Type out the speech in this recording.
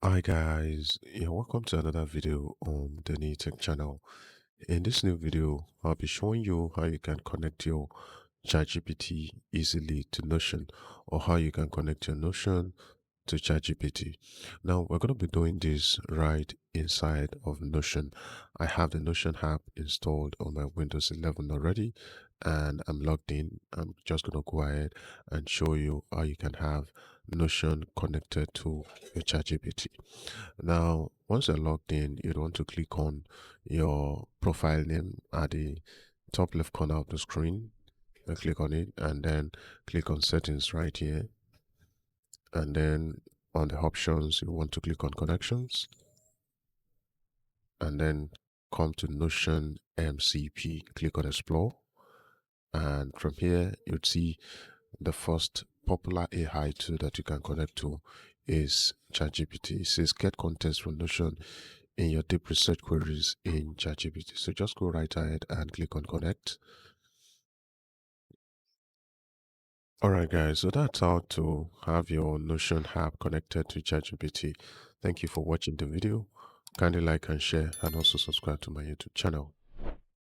Hi guys, welcome to another video on the New Tech channel. In this new video, I'll be showing you how you can connect your ChatGPT easily to Notion, or how you can connect your Notion to ChatGPT. Now, we're going to be doing this right inside of Notion. I have the Notion app installed on my Windows 11 already, and I'm logged in. I'm just going to go ahead and show you how you can have Notion connected to your ChatGPT. Now, once you're logged in, you'd want to click on your profile name at the top left corner of the screen. Click on it and then click on settings right here. And then on the options, you want to click on connections and then come to Notion MCP. Click on explore. And from here, you'd see the first popular AI tool that you can connect to is ChatGPT. It says get context from Notion in your deep research queries in ChatGPT. So just go right ahead and click on connect. Alright guys, so that's how to have your Notion app connected to ChatGPT. Thank you for watching the video. Kindly like and share and also subscribe to my YouTube channel.